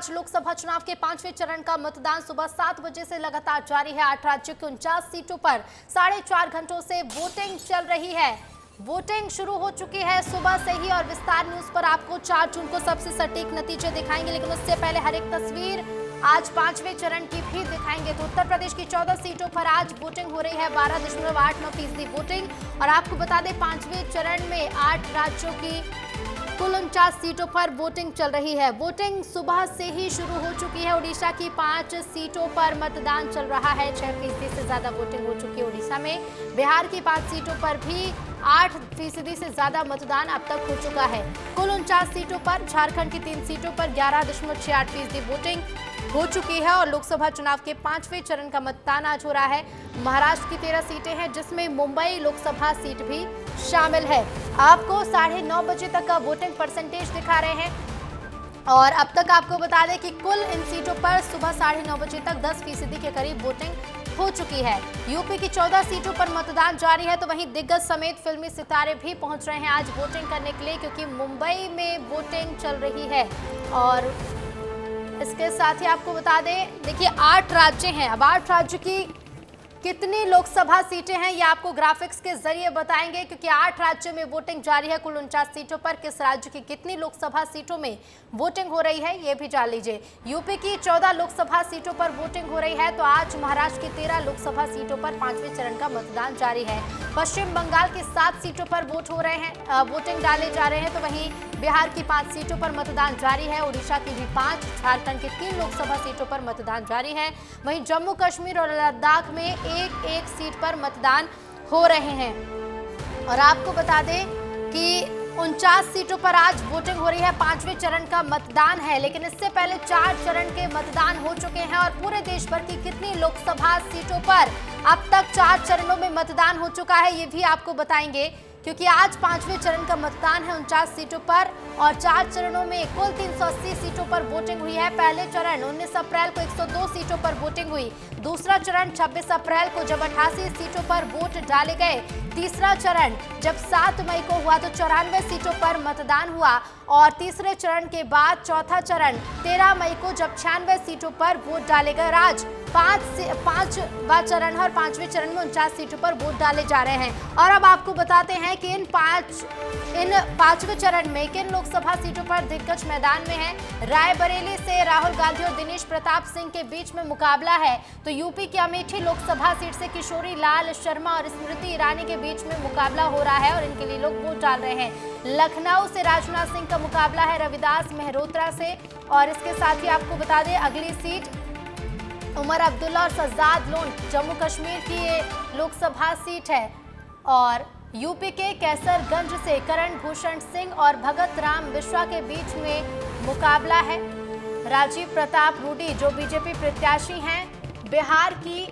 आज लोकसभा चुनाव के 5वें चरण का मतदान सुबह 7 बजे से लगातार जारी है। 8 राज्यों की 49 सीटों पर 4.5 घंटों से वोटिंग चल रही है। वोटिंग शुरू हो चुकी है सुबह से ही और विस्तार न्यूज पर आपको 4 जून को सबसे सटीक नतीजे दिखाएंगे, लेकिन उससे पहले हर एक तस्वीर आज 5वें चरण की भी दिखाएंगे। तो उत्तर प्रदेश की 14 सीटों पर आज वोटिंग हो रही है, 12.89% वोटिंग। और आपको बता दें 5वें चरण में 8 राज्यों की कुल 49 सीटों पर वोटिंग चल रही है। वोटिंग सुबह से ही शुरू हो चुकी है। उड़ीसा की 5 सीटों पर मतदान चल रहा है, 6% से ज्यादा वोटिंग हो चुकी है उड़ीसा में। बिहार की 5 सीटों पर भी 8% से ज्यादा मतदान अब तक हो चुका है। कुल 49 सीटों पर झारखंड की 3 सीटों पर 11.68% वोटिंग हो चुकी है और लोकसभा चुनाव के 5वें चरण का मतदान आज हो रहा है। महाराष्ट्र की 13 सीटें हैं, जिसमें मुंबई लोकसभा सीट भी शामिल है। आपको 9:30 बजे तक का वोटिंग परसेंटेज दिखा रहे हैं और अब तक आपको बता दें कि कुल इन सीटों पर सुबह 9:30 बजे तक 10% के करीब वोटिंग हो चुकी है। यूपी की 14 सीटों पर मतदान जारी है, तो वहीं दिग्गज समेत फिल्मी सितारे भी पहुंच रहे हैं आज वोटिंग करने के लिए, क्योंकि मुंबई में वोटिंग चल रही है। और इसके साथ ही आपको बता दें, देखिए 8 राज्य हैं। अब 8 राज्य की कितनी लोकसभा सीटें हैं ये आपको ग्राफिक्स के जरिए बताएंगे, क्योंकि 8 राज्यों में वोटिंग जारी है। कुल 49 सीटों पर किस राज्य की कितनी लोकसभा सीटों में वोटिंग हो रही है ये भी जान लीजिए। यूपी की 14 लोकसभा सीटों पर वोटिंग हो रही है, तो आज महाराष्ट्र की 13 लोकसभा सीटों पर 5वें चरण का मतदान जारी है। पश्चिम बंगाल की 7 सीटों पर वोटिंग डाले जा रहे हैं, तो वहीं बिहार की 5 सीटों पर मतदान जारी है। उड़ीसा की भी 5, झारखंड की 3 लोकसभा सीटों पर मतदान जारी है। वहीं जम्मू कश्मीर और लद्दाख में एक सीट पर मतदान हो रहे हैं। और आपको बता दें कि 49 सीटों पर आज वोटिंग हो रही है, 5वें चरण का मतदान है। लेकिन इससे पहले 4 चरण के मतदान हो चुके हैं और पूरे देश भर की कितनी लोकसभा सीटों पर अब तक 4 चरणों में मतदान हो चुका है ये भी आपको बताएंगे, क्योंकि आज 5वें चरण का मतदान है 49 सीटों पर और 4 चरणों में कुल 380 सीटों पर वोटिंग हुई है। पहले चरण 19 अप्रैल को 102 सीटों पर वोटिंग हुई। दूसरा चरण 26 अप्रैल को जब 88 सीटों पर वोट डाले गए। तीसरा चरण जब 7 मई को हुआ तो 94 सीटों पर मतदान हुआ और तीसरे चरण के बाद चौथा चरण 13 मई को जब 96 सीटों पर वोट डाले गए। आज 5वां चरण और 5वें चरण में 49 सीटों पर वोट डाले जा रहे हैं। और अब आपको बताते हैं कि इन 5वें चरण में किन लोकसभा सीटों पर दिग्गज मैदान में है। रायबरेली से राहुल गांधी और दिनेश प्रताप सिंह के बीच में मुकाबला है, तो यूपी की अमेठी लोकसभा सीट से किशोरी लाल शर्मा और स्मृति ईरानी के बीच में मुकाबला हो रहा है और इनके लिए लोग वोट डाल रहे हैं। लखनऊ से राजनाथ सिंह का मुकाबला है रविदास मेहरोत्रा से। और इसके साथ ही आपको बता दें अगली सीट उमर अब्दुल्ला और सज्जाद लोन जम्मू कश्मीर की ये लोकसभा सीट है। और यूपी के कैसरगंज से करण भूषण सिंह और भगत राम बिश्वा के बीच में मुकाबला है। राजीव प्रताप रूडी जो बीजेपी प्रत्याशी हैं। बिहार की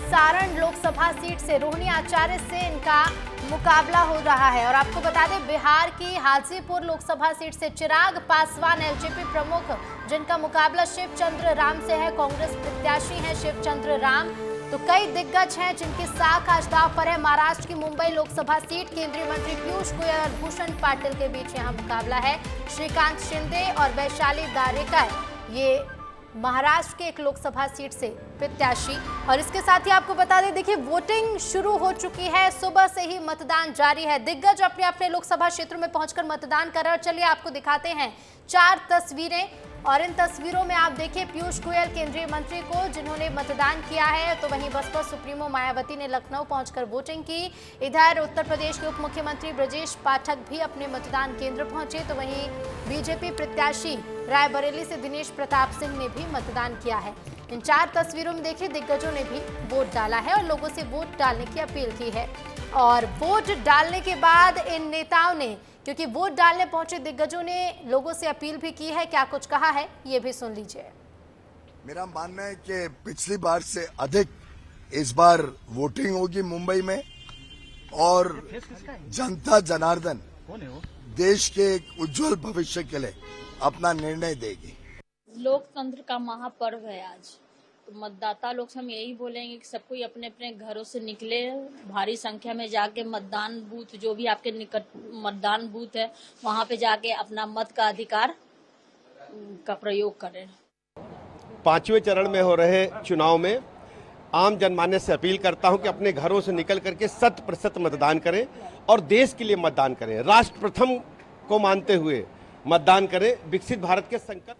सारण लोकसभा सीट से रोहिणी आचार्य से इनका मुकाबला हो रहा है। और आपको बता दें बिहार की हाजीपुर लोकसभा सीट से चिराग पासवान एलजेपी प्रमुख, जिनका मुकाबला शिवचंद्र राम से है। कांग्रेस प्रत्याशी हैं शिवचंद्र राम। तो कई दिग्गज हैं जिनकी साख आज दांव पर है। महाराष्ट्र की मुंबई लोकसभा सीट, केंद्रीय मंत्री पीयूष गोयल और भूषण पाटिल के बीच यहां मुकाबला है। श्रीकांत शिंदे और वैशाली दारेकर ये महाराष्ट्र के एक लोकसभा सीट से प्रत्याशी। और इसके साथ ही आपको बता दें, देखिए वोटिंग शुरू हो चुकी है, सुबह से ही मतदान जारी है। दिग्गज अपने अपने लोकसभा क्षेत्रों में पहुंचकर मतदान कर रहे हैं। चलिए आपको दिखाते हैं 4 तस्वीरें और इन तस्वीरों में आप देखिए पीयूष गोयल केंद्रीय मंत्री को जिन्होंने मतदान किया है, तो वहीं बसपा सुप्रीमो मायावती ने लखनऊ पहुंचकर वोटिंग की। इधर उत्तर प्रदेश के उप मुख्यमंत्री ब्रजेश पाठक भी अपने मतदान केंद्र पहुंचे, तो वहीं बीजेपी प्रत्याशी रायबरेली से दिनेश प्रताप सिंह ने भी मतदान किया है। इन 4 तस्वीरों में देखिए दिग्गजों ने भी वोट डाला है और लोगों से वोट डालने की अपील की है। और वोट डालने के बाद इन नेताओं ने, क्योंकि वोट डालने पहुंचे दिग्गजों ने लोगों से अपील भी की है, क्या कुछ कहा है ये भी सुन लीजिए। मेरा मानना है कि पिछली बार से अधिक इस बार वोटिंग होगी मुंबई में और जनता जनार्दन देश के एक उज्जवल भविष्य के लिए अपना निर्णय देगी। लोकतंत्र का महापर्व है आज, तो मतदाता लोग से हम यही बोलेंगे कि सब कोई अपने अपने घरों से निकले, भारी संख्या में जाके मतदान बूथ जो भी आपके निकट मतदान बूथ है वहां पे जाके अपना मत का अधिकार का प्रयोग करें। पांचवें चरण में हो रहे चुनाव में आम जनमानस से अपील करता हूं कि अपने घरों से निकल करके 100% मतदान करें और देश के लिए मतदान करें, राष्ट्र प्रथम को मानते हुए मतदान करें, विकसित भारत के संकल्प।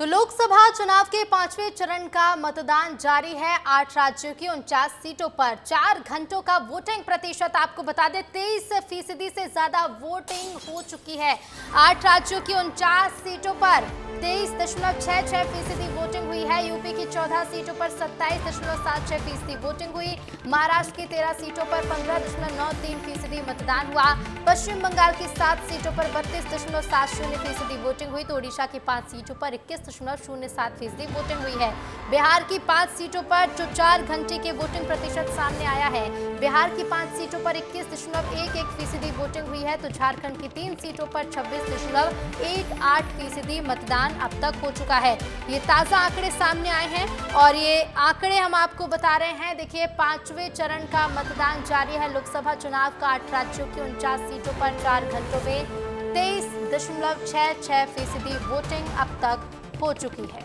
तो लोकसभा चुनाव के 5वें चरण का मतदान जारी है। 8 राज्यों की 49 सीटों पर 4 घंटों का वोटिंग प्रतिशत आपको बता दें 23% से ज्यादा वोटिंग हो चुकी है। 8 राज्यों की 49 सीटों पर 23.66% वोटिंग हुई है। यूपी की 14 सीटों पर 27.76% वोटिंग हुई। महाराष्ट्र की 13 सीटों पर 15.93% मतदान हुआ। पश्चिम बंगाल की 7 सीटों पर 32.70% वोटिंग हुई तो ओडिशा की 5 सीटों पर 21.07% वोटिंग हुई है। बिहार की 5 सीटों पर जो 4 घंटे के वोटिंग प्रतिशत सामने आया है, बिहार की 5 सीटों पर 21.11% वोटिंग हुई है तो झारखंड की 3 सीटों पर 26.18% मतदान अब तक हो चुका है। ये ताजा आंकड़े सामने आए हैं और ये आंकड़े हम आपको बता रहे हैं। देखिए 5वें चरण का मतदान जारी है। लोकसभा चुनाव का 8 राज्यों की 49 सीटों पर 4 घंटों में 23.66% वोटिंग अब तक हो चुकी है।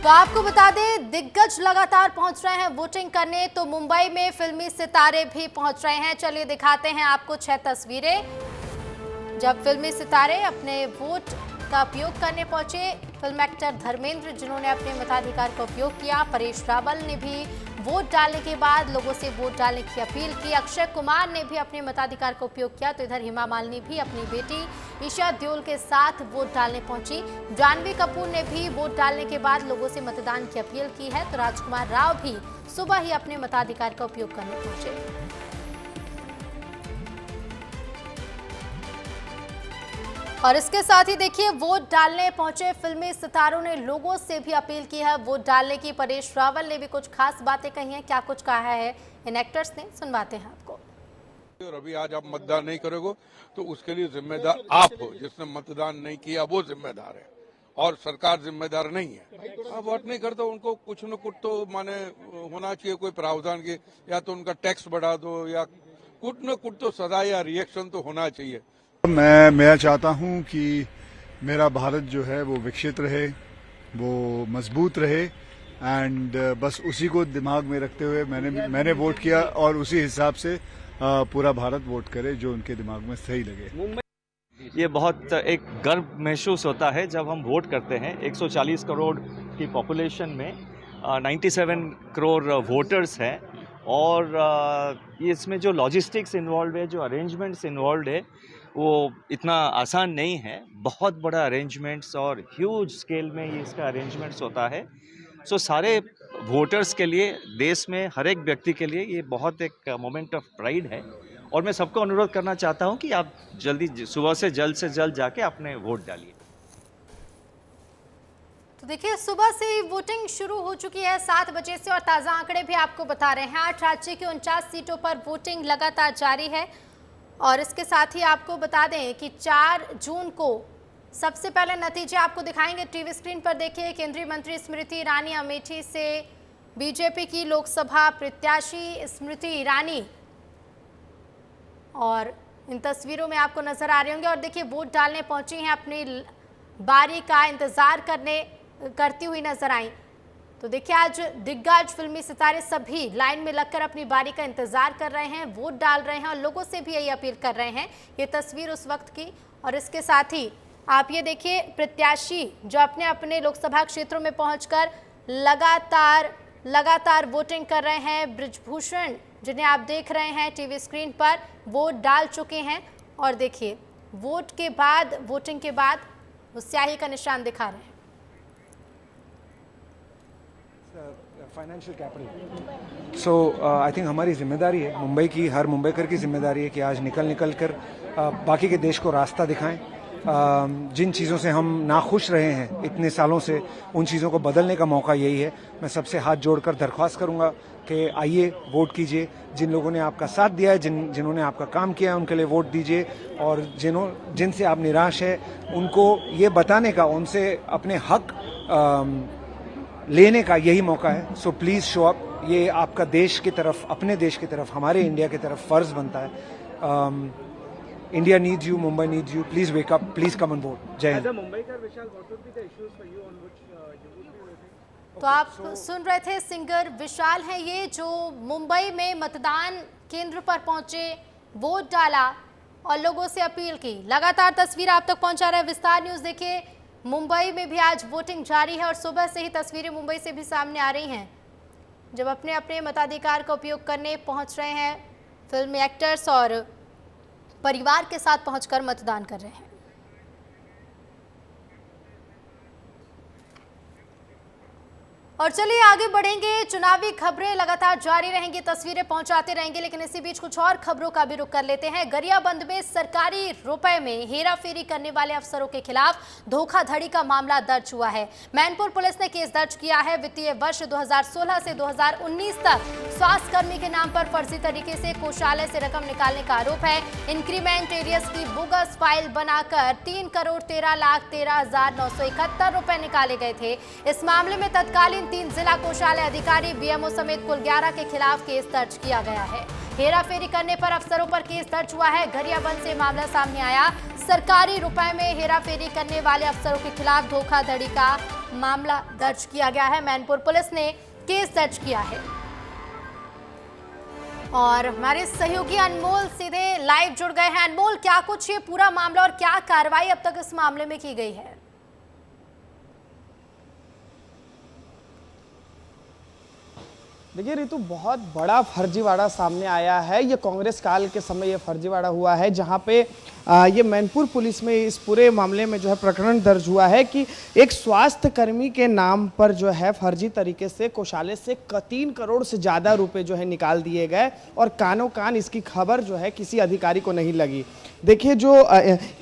तो आपको बता दें दिग्गज लगातार पहुंच रहे हैं वोटिंग करने, तो मुंबई में फिल्मी सितारे भी पहुंच रहे हैं। चलिए दिखाते हैं आपको 6 तस्वीरें जब फिल्मी सितारे अपने वोट का उपयोग करने पहुंचे। फिल्म एक्टर धर्मेंद्र जिन्होंने अपने मताधिकार का उपयोग किया, परेश रावल ने भी वोट डालने के बाद लोगों से वोट डालने की अपील की, अक्षय कुमार ने भी अपने मताधिकार का उपयोग किया तो इधर हेमा मालिनी भी अपनी बेटी ईशा देओल के साथ वोट डालने पहुंची। जानवी कपूर ने भी वोट डालने के बाद लोगों से मतदान की अपील की है तो राजकुमार राव भी सुबह ही अपने मताधिकार का उपयोग करने पहुंचे। और इसके साथ ही देखिए वोट डालने पहुंचे फिल्मी सितारों ने लोगों से भी अपील की है वोट डालने की। परेश रावल ने भी कुछ खास बातें कही हैं, क्या कुछ कहा है इन एक्टर्स ने, सुनवाते हैं आपको। और अभी आज आप मतदान नहीं करोगे तो उसके लिए जिम्मेदार आप हो। जिसने मतदान नहीं किया वो जिम्मेदार है और सरकार जिम्मेदार नहीं है। आप वोट नहीं करते उनको कुछ न कुछ तो माने होना चाहिए, कोई प्रावधान की, या तो उनका टैक्स बढ़ा दो या कुछ न कुछ तो सजा या रिएक्शन तो होना चाहिए। मैं चाहता हूं कि मेरा भारत जो है वो विकसित रहे, वो मजबूत रहे एंड बस उसी को दिमाग में रखते हुए मैंने वोट किया और उसी हिसाब से पूरा भारत वोट करे जो उनके दिमाग में सही लगे। ये बहुत एक गर्व महसूस होता है जब हम वोट करते हैं। 140 करोड़ की पॉपुलेशन में 97 करोड़ वोटर्स हैं और इसमें जो लॉजिस्टिक्स इन्वॉल्व है, जो अरेंजमेंट्स इन्वॉल्व है, वो इतना आसान नहीं है। बहुत बड़ा अरेंजमेंट्स और ह्यूज स्केल में ये इसका अरेंजमेंट्स होता है। सो सारे वोटर्स के लिए, देश में हर एक व्यक्ति के लिए ये बहुत एक मोमेंट ऑफ प्राइड है और मैं सबको अनुरोध करना चाहता हूं कि आप जल्दी सुबह से जल्द जाके अपने वोट डालिए। तो देखिए सुबह से ही वोटिंग शुरू हो चुकी है 7 बजे से और ताज़ा आंकड़े भी आपको बता रहे हैं। 8 राज्य की 49 सीटों पर वोटिंग लगातार जारी है और इसके साथ ही आपको बता दें कि 4 जून को सबसे पहले नतीजे आपको दिखाएंगे। टीवी स्क्रीन पर देखिए केंद्रीय मंत्री स्मृति ईरानी अमेठी से बीजेपी की लोकसभा प्रत्याशी स्मृति ईरानी, और इन तस्वीरों में आपको नजर आ रहे होंगे। और देखिए वोट डालने पहुंची हैं, अपनी बारी का इंतजार करती हुई नजर आई। तो देखिए आज दिग्गज फिल्मी सितारे सभी लाइन में लगकर अपनी बारी का इंतजार कर रहे हैं, वोट डाल रहे हैं और लोगों से भी यही अपील कर रहे हैं। ये तस्वीर उस वक्त की। और इसके साथ ही आप ये देखिए प्रत्याशी जो अपने अपने लोकसभा क्षेत्रों में पहुंचकर लगातार वोटिंग कर रहे हैं। ब्रिजभूषण जिन्हें आप देख रहे हैं टीवी स्क्रीन पर, वोट डाल चुके हैं और देखिए वोट के बाद, वोटिंग के बाद वो स्याही का निशान दिखा रहे हैं। Financial capital, so I think हमारी जिम्मेदारी है, मुंबई की हर मुंबईकर की जिम्मेदारी है कि आज निकल कर बाकी के देश को रास्ता दिखाएं। जिन चीज़ों से हम नाखुश रहे हैं इतने सालों से, उन चीज़ों को बदलने का मौका यही है। मैं सबसे हाथ जोड़कर दरख्वास्त करूंगा कि आइए वोट कीजिए। जिन लोगों ने आपका साथ दिया है, जिन्होंने आपका काम किया है, उनके लिए वोट दीजिए। और जिनसे आप निराश है उनको ये बताने का, उनसे अपने हक लेने का यही मौका है। सो प्लीज़ शो अप ये आपका देश की तरफ, अपने देश की तरफ, हमारे इंडिया की तरफ फ़र्ज बनता है। India needs you, Mumbai needs you, please wake up, please come on board. जय हिंद। तो आप सुन रहे थे, सिंगर विशाल हैं ये, जो मुंबई में मतदान केंद्र पर पहुंचे, वोट डाला और लोगों से अपील की। लगातार तस्वीर आप तक पहुंचा रहे विस्तार न्यूज़। देखिए, मुंबई में भी आज वोटिंग जारी है और सुबह से ही तस्वीरें मुंबई से भी सामने आ रही हैं, जब अपने अपने मताधिकार का उपयोग करने पहुंच रहे हैं फिल्मी एक्टर्स और परिवार के साथ पहुंचकर मतदान कर रहे हैं। और चलिए आगे बढ़ेंगे, चुनावी खबरें लगातार जारी रहेंगी, तस्वीरें पहुंचाते रहेंगे, लेकिन इसी बीच कुछ और खबरों का भी रुख कर लेते हैं। गरियाबंद में सरकारी रुपए में हेराफेरी करने वाले अफसरों के खिलाफ धोखाधड़ी का मामला दर्ज हुआ है। मैनपुर पुलिस ने केस दर्ज किया है। वित्तीय वर्ष 2016 से 2019 तक स्वास्थ्य कर्मी के नाम पर फर्जी तरीके से कोषालय से रकम निकालने का आरोप है। इंक्रीमेंट एरियर्स की बोगस फाइल बनाकर 3,13,13,971 रुपए निकाले गए थे। इस मामले में तत्कालीन 3 जिला कोषालय अधिकारी, बीएमओ समेत कुल 11 के खिलाफ केस दर्ज किया गया है। हेराफेरी करने पर अफसरों पर केस दर्ज हुआ है। गरियाबंद से मामला सामने आया। सरकारी रुपए में हेराफेरी करने वाले अफसरों के खिलाफ धोखाधड़ी का मामला दर्ज किया गया है। मैनपुर पुलिस ने केस दर्ज किया है। और हमारे सहयोगी अनमोल सीधे लाइव जुड़ गए हैं। अनमोल, क्या कुछ ये पूरा मामला और क्या कार्रवाई अब तक इस मामले में की गई है? देखिए रितु, बहुत बड़ा फर्जीवाड़ा सामने आया है। ये कांग्रेस काल के समय ये फर्जीवाड़ा हुआ है, जहां पे ये मैनपुर पुलिस में इस पूरे मामले में जो है प्रकरण दर्ज हुआ है कि एक स्वास्थ्य कर्मी के नाम पर जो है फर्जी तरीके से कोषालय से 3 करोड़ से ज़्यादा रुपए जो है निकाल दिए गए और कानों कान इसकी खबर जो है किसी अधिकारी को नहीं लगी। देखिए, जो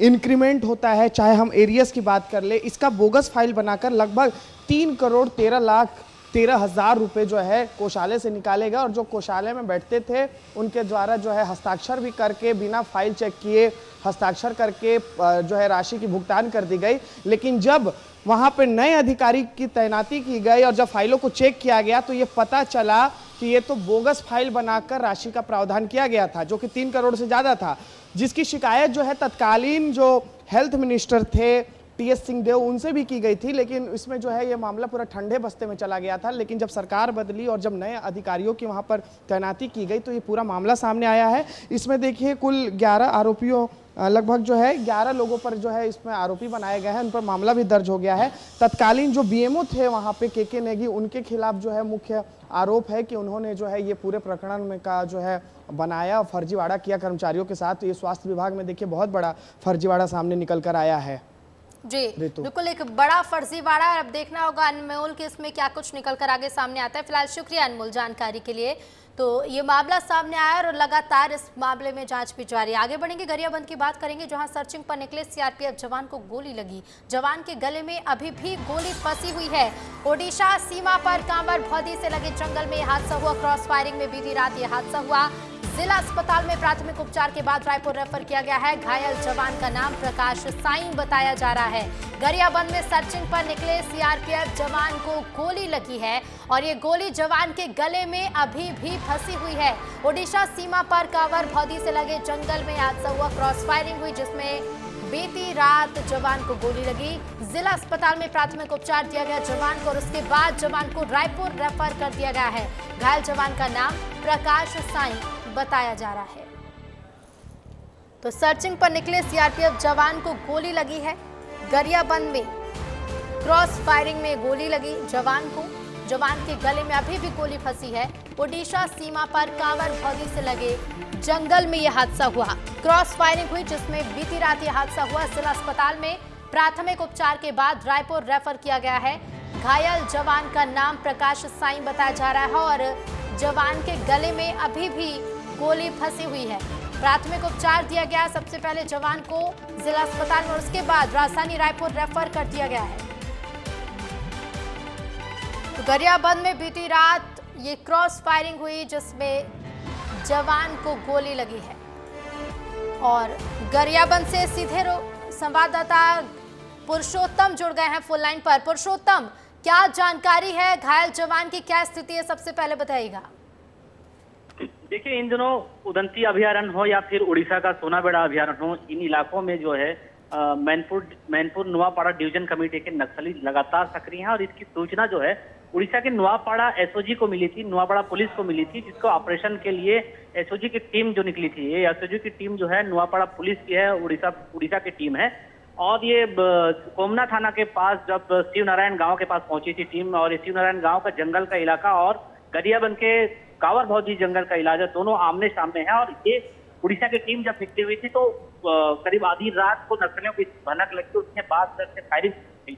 इंक्रीमेंट होता है, चाहे हम एरियस की बात कर ले, इसका बोगस फाइल बनाकर लगभग 3,13,13,000 रुपए जो है कोषालय से निकाले गए और जो कोषालय में बैठते थे उनके द्वारा जो है हस्ताक्षर भी करके, बिना फाइल चेक किए हस्ताक्षर करके जो है राशि की भुगतान कर दी गई। लेकिन जब वहां पे नए अधिकारी की तैनाती की गई और जब फाइलों को चेक किया गया तो ये पता चला कि ये तो बोगस फाइल बनाकर राशि का प्रावधान किया गया था, जो कि 3 करोड़ से ज़्यादा था, जिसकी शिकायत जो है तत्कालीन जो हेल्थ मिनिस्टर थे टीएस सिंहदेव, उनसे भी की गई थी। लेकिन इसमें जो है ये मामला पूरा ठंडे बस्ते में चला गया था। लेकिन जब सरकार बदली और जब नए अधिकारियों की वहां पर तैनाती की गई तो ये पूरा मामला सामने आया है। इसमें देखिए कुल 11 आरोपियों, लगभग जो है 11 लोगों पर जो है इसमें आरोपी बनाए गए हैं, उन पर मामला भी दर्ज हो गया है। तत्कालीन जो बीएमओ थे वहाँ पे के नेगी, उनके खिलाफ जो है मुख्य आरोप है कि उन्होंने जो है ये पूरे प्रकरण में का जो है बनाया, फर्जीवाड़ा किया कर्मचारियों के साथ। तो ये स्वास्थ्य विभाग में देखिए बहुत बड़ा फर्जीवाड़ा सामने निकल कर आया है। जी बिल्कुल, एक बड़ा फर्जीवाड़ा। अब देखना होगा अनमोल कि इसमें क्या कुछ निकल कर आगे सामने आता है। फिलहाल शुक्रिया अनमोल जानकारी के लिए। तो ये मामला सामने आया और लगातार इस मामले में जांच भी जारी है। आगे बढ़ेंगे, गरियाबंद की बात करेंगे, जहां सर्चिंग पर निकले सीआरपीएफ जवान को गोली लगी। जवान के गले में अभी भी गोली फंसी हुई है। ओडिशा सीमा पर कांवर भौदी से लगे जंगल में हादसा हुआ। क्रॉस फायरिंग में बीती रात ये हादसा हुआ। जिला अस्पताल में प्राथमिक उपचार के बाद रायपुर रेफर किया गया है। घायल जवान का नाम प्रकाश साईं बताया जा रहा है। गरियाबंद में सर्चिंग पर निकले सीआरपीएफ जवान को गोली लगी है और ये गोली जवान के गले में अभी भी फंसी हुई है। ओडिशा सीमा पर कांवर भौदी से लगे जंगल में हादसा हुआ। क्रॉस फायरिंग हुई जिसमें बीती रात जवान को गोली लगी। जिला अस्पताल में प्राथमिक उपचार दिया गया जवान को और उसके बाद जवान को रायपुर रेफर कर दिया गया है। घायल जवान का नाम प्रकाश साईं बताया जा रहा है। तो सर्चिंग पर निकले सीआरपीएफ जवान को गोली लगी है। गरियाबंद में क्रॉस फायरिंग में गोली लगी जवान को। जवान के गले में अभी भी गोली फंसी है। ओडिशा सीमा पर कांवर भौदी से लगे जंगल में यह हादसा हुआ। क्रॉस फायरिंग हुई जिसमें बीती रात यह हादसा हुआ। जिला अस्पताल में प्राथमिक उपचार के बाद रायपुर रेफर किया गया है। घायल जवान का नाम प्रकाश साईं बताया जा रहा है और जवान के गले में अभी भी गोली फंसी हुई है। प्राथमिक उपचार दिया गया सबसे पहले जवान को जिला अस्पताल में और उसके बाद राजधानी रायपुर रेफर कर दिया गया है। तो गरियाबंद में बीती रात ये क्रॉस फायरिंग हुई जिसमें जवान को गोली लगी है। और गरियाबंद से सीधे संवाददाता पुरुषोत्तम जुड़ गए हैं फोन लाइन पर। पुरुषोत्तम, क्या जानकारी है, घायल जवान की क्या स्थिति है, सबसे पहले बताइएगा। देखिए, इन दिनों उदंती अभयारण्य हो या फिर उड़ीसा का सोनाबेड़ा अभयारण्य हो, इन इलाकों में जो है मैनपुर नुआपाड़ा डिवीजन कमेटी के नक्सली लगातार सक्रिय हैं और इसकी सूचना जो है उड़ीसा के नुआपाड़ा एसओजी को मिली थी, नुआपाड़ा पुलिस को मिली थी, जिसको ऑपरेशन के लिए एसओजी की टीम जो निकली थी, ये एसओजी की टीम जो है नुआपाड़ा पुलिस की है, उड़ीसा की टीम है। और ये कोमना थाना के पास जब शिव नारायण गांव के पास पहुंची थी टीम, और शिव नारायण गांव का जंगल का इलाका और गरियाबंद के कांवर भौजी जंगल का इलाका दोनों आमने सामने है। और ये उड़ीसा की टीम जब निकली हुई थी तो करीब आधी रात को नक्सलियों की भनक लगी, उसके बाद से फायरिंग हुई,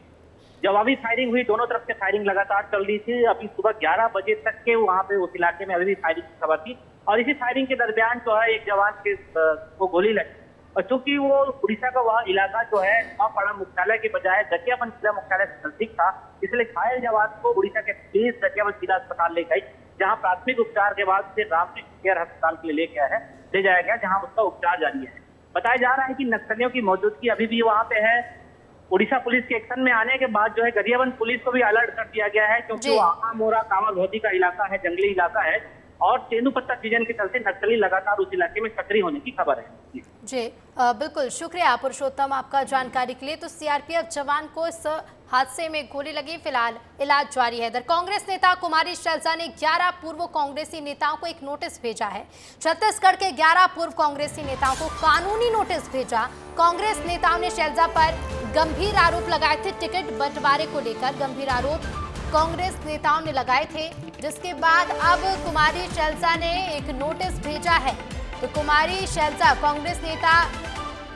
जवाबी फायरिंग हुई, दोनों तरफ से फायरिंग लगातार चल रही थी। अभी सुबह 11 बजे तक के वहां पे उस इलाके में अभी भी फायरिंग की खबर थी और इसी फायरिंग के दरमियान जो है एक जवान को गोली लगी। और चूंकि वो उड़ीसा का वह इलाका जो है नुआपाड़ा मुख्यालय के बजाय गरियाबंद जिला मुख्यालय से नजदीक था, इसलिए घायल जवान को उड़ीसा के पुलिस गरियाबंद जिला अस्पताल ले गई, जहां प्राथमिक उपचार के बाद उसे रामकृष्ण केयर अस्पताल के लिए ले जाया गया, जहां उसका उपचार जारी है। बताया जा रहा है कि नक्सलियों की मौजूदगी अभी भी वहां पे है। उड़ीसा पुलिस के एक्शन में आने के बाद जो है गरियाबंद पुलिस को भी अलर्ट कर दिया गया है, क्योंकि वो आका मोरा कांवर भौजी का इलाका है, जंगली इलाका है और तेंदुपत्ता सीजन के चलते नक्सली लगातार उस इलाके में सक्रिय होने की खबर है। जी बिल्कुल, शुक्रिया पुरुषोत्तम आपका जानकारी के लिए। तो सीआरपीएफ जवान को इस हादसे में गोली लगी, फिलहाल इलाज जारी है। इधर कांग्रेस नेता कुमारी शैलजा ने 11 पूर्व कांग्रेसी नेताओं को एक नोटिस भेजा है। छत्तीसगढ़ के 11 पूर्व कांग्रेसी नेताओं को कानूनी नोटिस भेजा। कांग्रेस नेताओं ने शैलजा पर गंभीर आरोप लगाए थे, टिकट बंटवारे को लेकर गंभीर आरोप कांग्रेस नेताओं ने लगाए थे, जिसके बाद अब कुमारी शैलजा ने एक नोटिस भेजा है। तो कुमारी शैलजा कांग्रेस नेता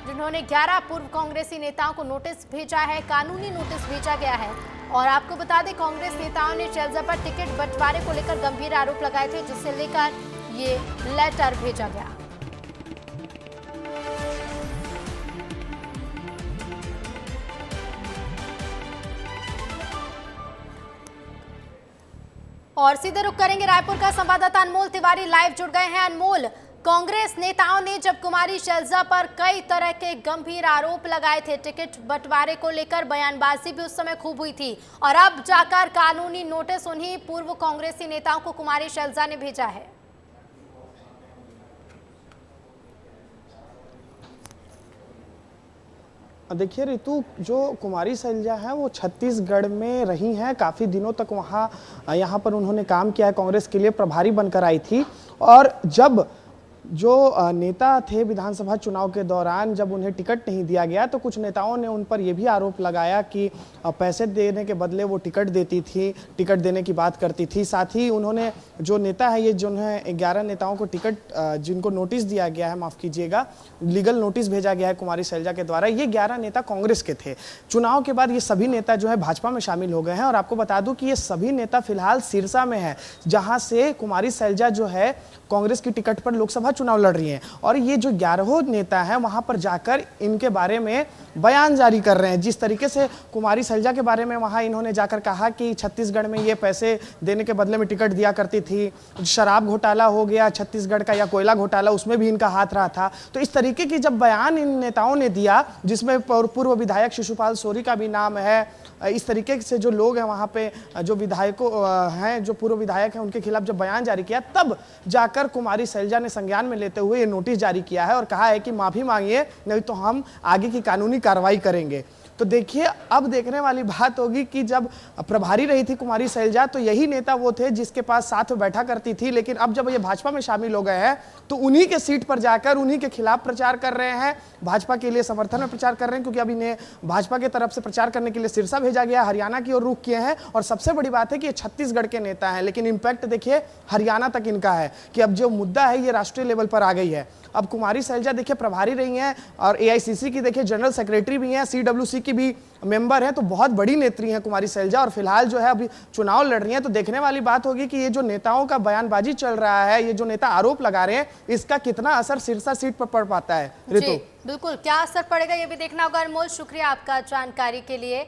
जिन्होंने 11 पूर्व कांग्रेसी नेताओं को नोटिस भेजा है, कानूनी नोटिस भेजा गया है। और आपको बता दें, कांग्रेस नेताओं ने शैलजा पर टिकट बंटवारे को लेकर गंभीर आरोप लगाए थे, जिससे लेकर ये लेटर भेजा गया। और सीधे रुक करेंगे रायपुर का संवाददाता अनमोल तिवारी लाइव जुड़ गए हैं। अनमोल, कांग्रेस नेताओं ने जब कुमारी शैलजा पर कई तरह के गंभीर आरोप लगाए थे, टिकट बंटवारे को लेकर बयानबाजी भी उस समय खूब हुई थी, और अब जाकर कानूनी नोटिस उन्हीं पूर्व कांग्रेसी नेताओं को कुमारी शैलजा ने भेजा है। देखिए ऋतु, जो कुमारी शैलजा है वो छत्तीसगढ़ में रही हैं, काफ़ी दिनों तक यहाँ पर उन्होंने काम किया है, कांग्रेस के लिए प्रभारी बनकर आई थी। और जब जो नेता थे विधानसभा चुनाव के दौरान जब उन्हें टिकट नहीं दिया गया, तो कुछ नेताओं ने उन पर यह भी आरोप लगाया कि पैसे देने के बदले वो टिकट देती थी, टिकट देने की बात करती थी। साथ ही उन्होंने जो नेता है, ये जो है 11 नेताओं को टिकट जिनको नोटिस दिया गया है, माफ़ कीजिएगा, लीगल नोटिस भेजा गया है कुमारी शैलजा के द्वारा, ये 11 नेता कांग्रेस के थे। चुनाव के बाद ये सभी नेता जो है भाजपा में शामिल हो गए हैं। और आपको बता दूं कि ये सभी नेता फिलहाल सिरसा में है, जहां से कुमारी शैलजा जो है कांग्रेस की टिकट पर लोकसभा चुनाव लड़ रही हैं। और ये जो 11 नेता हैं वहां पर जाकर इनके बारे में बयान जारी कर रहे हैं। जिस तरीके से कुमारी शैलजा के बारे में वहां इन्होंने जाकर कहा कि छत्तीसगढ़ में ये पैसे देने के बदले में टिकट दिया करती थी, शराब घोटाला हो गया छत्तीसगढ़ का, या कोयला घोटाला, उसमें भी इनका हाथ रहा था। तो इस तरीके की जब बयान इन नेताओं ने दिया, जिसमें पूर्व विधायक शिशुपाल सोरी का भी नाम है, इस तरीके से जो लोग हैं वहाँ पे, जो विधायकों हैं, जो पूर्व विधायक हैं, उनके खिलाफ जब बयान जारी किया, तब जाकर कुमारी शैलजा ने संज्ञान में लेते हुए ये नोटिस जारी किया है और कहा है कि माफी मांगिए, नहीं तो हम आगे की कानूनी कार्रवाई करेंगे। तो देखिए, अब देखने वाली बात होगी कि जब प्रभारी रही थी कुमारी शैलजा, तो यही नेता वो थे जिसके पास साथ में बैठा करती थी, लेकिन अब जब ये भाजपा में शामिल हो गए हैं तो उन्हीं के सीट पर जाकर उन्हीं के खिलाफ प्रचार कर रहे हैं, भाजपा के लिए समर्थन में प्रचार कर रहे हैं, क्योंकि अब इन्हें भाजपा की तरफ से प्रचार करने के लिए सिरसा भेजा गया, हरियाणा की ओर रुख किए हैं। और सबसे बड़ी बात है कि ये छत्तीसगढ़ के नेता हैं, लेकिन इंपैक्ट देखिए हरियाणा तक इनका है कि अब जो मुद्दा है ये राष्ट्रीय लेवल पर आ गई है। अब कुमारी शैलजा देखिए प्रभारी रही हैं और एआईसीसी की देखिए जनरल सेक्रेटरी भी हैं, सीडब्ल्यूसी की भी मेंबर हैं, तो बहुत बड़ी नेत्री हैं कुमारी शैलजा, और फिलहाल जो है अभी चुनाव लड़ रही हैं। तो देखने वाली बात होगी कि ये जो नेताओं का बयानबाजी चल रहा है, ये जो नेता आरोप लगा रहे हैं, इसका कितना असर सिरसा सीट पर पड़ पाता है। ऋतु, बिल्कुल, क्या असर पड़ेगा ये भी देखना होगा। अनमोल, शुक्रिया आपका जानकारी के लिए।